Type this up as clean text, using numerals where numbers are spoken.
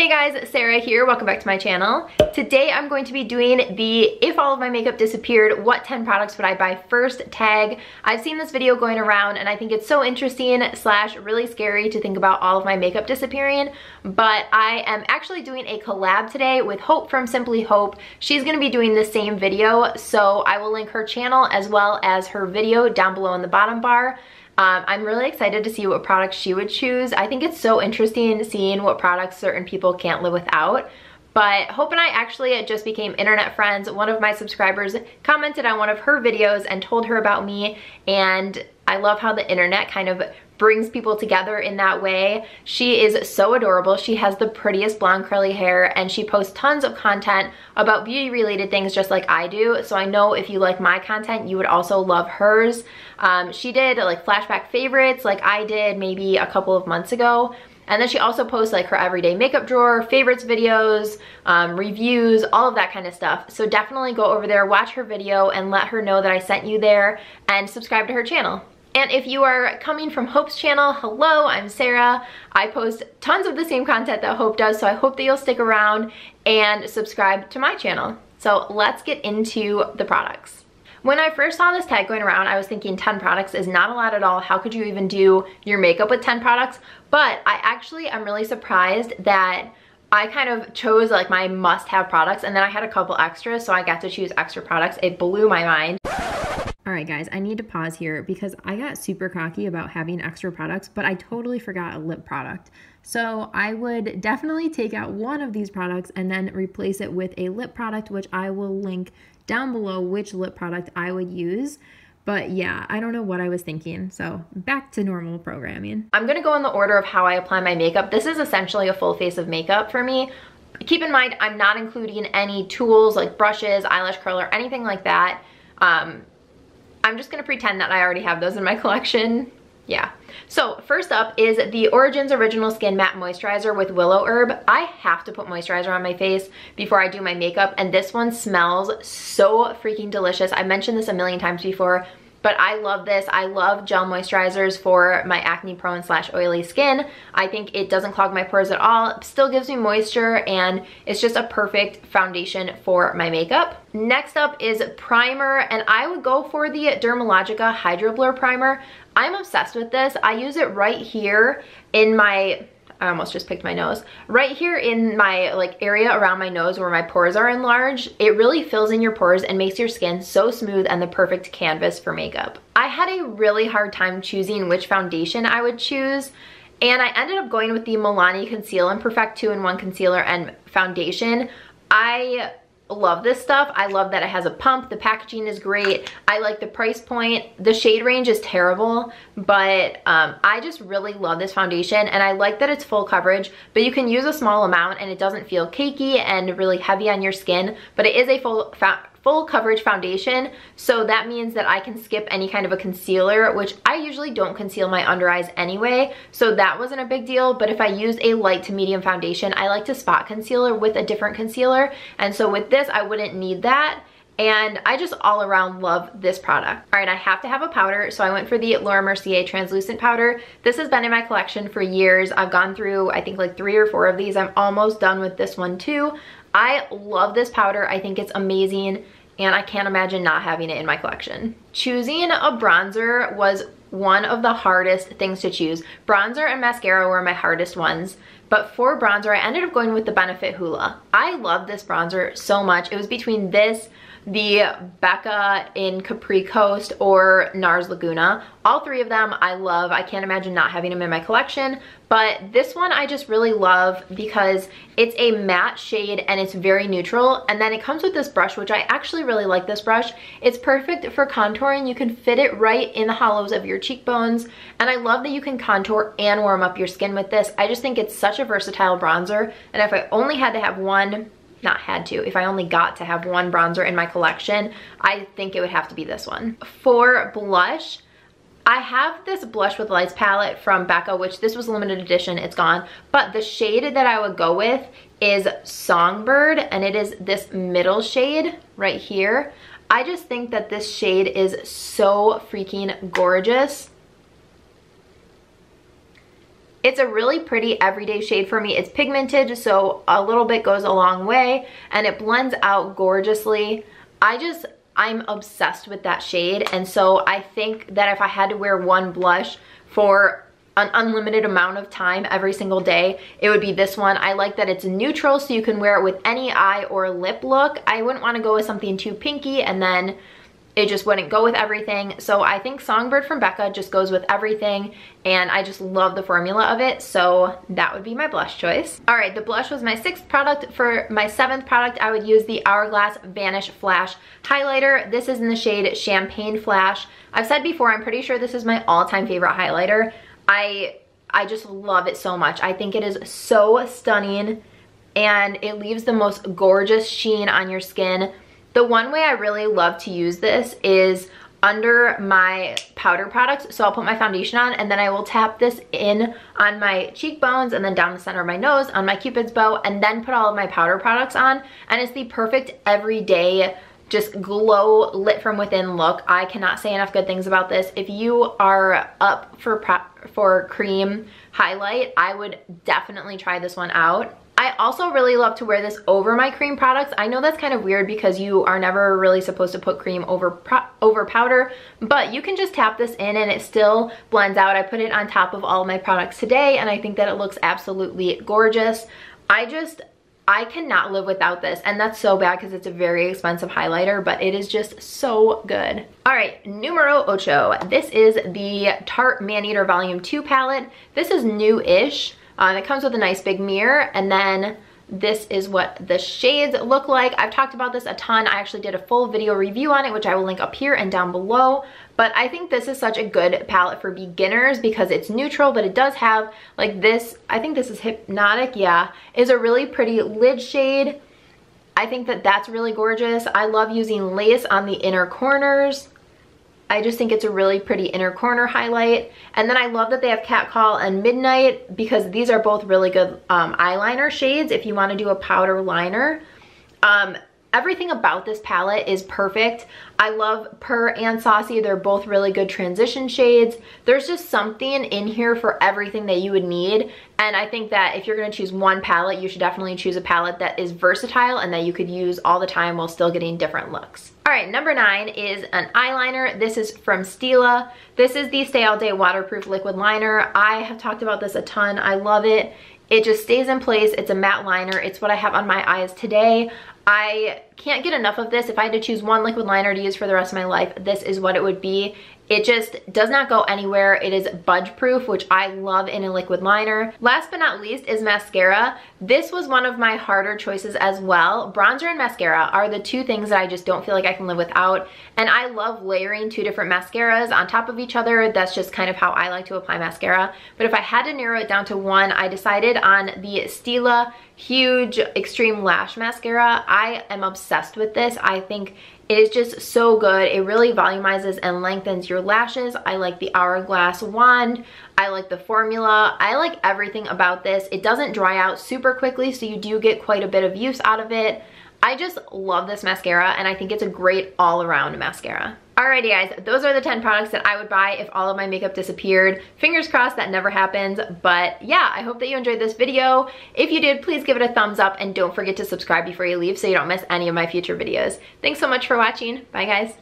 Hey guys, Sarah here. Welcome back to my channel. Today I'm going to be doing the if all of my makeup disappeared, what 10 products would I buy first tag. I've seen this video going around and I think it's so interesting slash really scary to think about all of my makeup disappearing, but I am actually doing a collab today with Hope from Simply Hope. She's going to be doing the same video, so I will link her channel as well as her video down below in the bottom bar. I'm really excited to see what products she would choose. I think it's so interesting seeing what products certain people can't live without. But Hope and I actually just became internet friends. One of my subscribers commented on one of her videos and told her about me, and I love how the internet kind of brings people together in that way. She is so adorable. She has the prettiest blonde curly hair and she posts tons of content about beauty related things just like I do. So I know if you like my content, you would also love hers. She did like flashback favorites like I did maybe a couple of months ago. And then she also posts like her everyday makeup drawer, favorites videos, reviews, all of that kind of stuff. So definitely go over there, watch her video and let her know that I sent you there and subscribe to her channel. And if you are coming from Hope's channel, hello, I'm Sarah. I post tons of the same content that Hope does, so I hope that you'll stick around and subscribe to my channel. So let's get into the products. When I first saw this tag going around, I was thinking 10 products is not a lot at all. How could you even do your makeup with 10 products? But I actually am really surprised that I kind of chose like my must-have products, and then I had a couple extras, so I got to choose extra products. It blew my mind. All right guys, I need to pause here because I got super cocky about having extra products, but I totally forgot a lip product. So I would definitely take out one of these products and then replace it with a lip product, which I will link down below which lip product I would use. But yeah, I don't know what I was thinking. So back to normal programming. I'm gonna go in the order of how I apply my makeup. This is essentially a full face of makeup for me. Keep in mind, I'm not including any tools like brushes, eyelash curler, anything like that. I'm just gonna pretend that I already have those in my collection. Yeah. So first up is the Origins Original Skin Matte Moisturizer with Willow Herb. I have to put moisturizer on my face before I do my makeup, and this one smells so freaking delicious. I mentioned this a million times before, but I love this. I love gel moisturizers for my acne prone slash oily skin. I think it doesn't clog my pores at all. It still gives me moisture, and it's just a perfect foundation for my makeup. Next up is primer, and I would go for the Dermalogica Hydro Blur Primer. I'm obsessed with this. I use it right here in my, I almost just picked my nose. Right here in my like area around my nose where my pores are enlarged. It really fills in your pores and makes your skin so smooth and the perfect canvas for makeup. I had a really hard time choosing which foundation I would choose, and I ended up going with the Milani Conceal and Perfect 2-in-1 Concealer and Foundation. I love this stuff. I love that it has a pump. The packaging is great. I like the price point. The shade range is terrible, but I just really love this foundation, and I like that it's full coverage, but you can use a small amount and it doesn't feel cakey and really heavy on your skin, but it is a full coverage foundation, so that means that I can skip any kind of a concealer, which I usually don't conceal my under eyes anyway, so that wasn't a big deal. But if I use a light to medium foundation, I like to spot concealer with a different concealer, and so with this I wouldn't need that. And I just all around love this product. All right, I have to have a powder, so I went for the Laura Mercier translucent powder. This has been in my collection for years. I've gone through, I think, like 3 or 4 of these. I'm almost done with this one too. I love this powder. I think it's amazing, and I can't imagine not having it in my collection. Choosing a bronzer was one of the hardest things to choose. Bronzer and mascara were my hardest ones, but for bronzer, I ended up going with the Benefit Hoola. I love this bronzer so much. It was between this, the Becca in Capri Coast, or NARS Laguna. All 3 of them I love. I can't imagine not having them in my collection, but this one I just really love because it's a matte shade and it's very neutral, and then it comes with this brush, which I actually really like this brush. It's perfect for contouring. You can fit it right in the hollows of your cheekbones, and I love that you can contour and warm up your skin with this. I just think it's such a versatile bronzer, and if I only had to have one, not had to, if I only got to have one bronzer in my collection, I think it would have to be this one. For blush, I have this Blush with Lights palette from Becca, which this was limited edition, it's gone, but the shade that I would go with is Songbird, and it is this middle shade right here. I just think that this shade is so freaking gorgeous. It's a really pretty everyday shade for me. It's pigmented, so a little bit goes a long way, and it blends out gorgeously. I'm obsessed with that shade, and so I think that if I had to wear one blush for an unlimited amount of time every single day, it would be this one. I like that it's neutral, so you can wear it with any eye or lip look. I wouldn't want to go with something too pinky and then it just wouldn't go with everything. So I think Songbird from Becca just goes with everything, and I just love the formula of it, so that would be my blush choice. All right, the blush was my 6th product. For my 7th product, I would use the Hourglass Vanish Flash Highlighter. This is in the shade Champagne Flash. I've said before, I'm pretty sure this is my all-time favorite highlighter. I just love it so much. I think it is so stunning, and it leaves the most gorgeous sheen on your skin. The one way I really love to use this is under my powder products. So I'll put my foundation on, and then I will tap this in on my cheekbones and then down the center of my nose on my Cupid's bow, and then put all of my powder products on. And it's the perfect everyday, just glow lit from within look. I cannot say enough good things about this. If you are up for cream highlight, I would definitely try this one out. I also really love to wear this over my cream products. I know that's kind of weird because you are never really supposed to put cream over powder, but you can just tap this in and it still blends out. I put it on top of all of my products today, and I think that it looks absolutely gorgeous. I cannot live without this, and that's so bad because it's a very expensive highlighter, but it is just so good. All right, numero ocho. This is the Tarte Maneater Volume 2 palette. This is new-ish. It comes with a nice big mirror, and then this is what the shades look like. I've talked about this a ton. I actually did a full video review on it, which I will link up here and down below. But I think this is such a good palette for beginners because it's neutral, but it does have like this, I think this is Hypnotic, yeah, is a really pretty lid shade. I think that that's really gorgeous. I love using lace on the inner corners. I just think it's a really pretty inner corner highlight. And then I love that they have Catcall and Midnight because these are both really good eyeliner shades if you want to do a powder liner. Everything about this palette is perfect. I love Pure and Saucy. They're both really good transition shades. There's just something in here for everything that you would need. And I think that if you're going to choose one palette, you should definitely choose a palette that is versatile and that you could use all the time while still getting different looks. All right, number 9 is an eyeliner. This is from Stila. This is the Stay All Day Waterproof Liquid Liner. I have talked about this a ton. I love it. It just stays in place. It's a matte liner. It's what I have on my eyes today. I can't get enough of this. If I had to choose one liquid liner to use for the rest of my life, this is what it would be. It just does not go anywhere. It is budge proof, which I love in a liquid liner. Last but not least is mascara. This was one of my harder choices as well. Bronzer and mascara are the two things that I just don't feel like I can live without. And I love layering 2 different mascaras on top of each other. That's just kind of how I like to apply mascara. But if I had to narrow it down to one, I decided on the Stila Huge Extreme Lash Mascara. I am obsessed with this. I think it is just so good. It really volumizes and lengthens your lashes. I like the Hourglass wand. I like the formula. I like everything about this. It doesn't dry out super quickly, so you do get quite a bit of use out of it. I just love this mascara, and I think it's a great all-around mascara. Alrighty guys, those are the 10 products that I would buy if all of my makeup disappeared. Fingers crossed that never happens, but yeah, I hope that you enjoyed this video. If you did, please give it a thumbs up and don't forget to subscribe before you leave so you don't miss any of my future videos. Thanks so much for watching. Bye guys.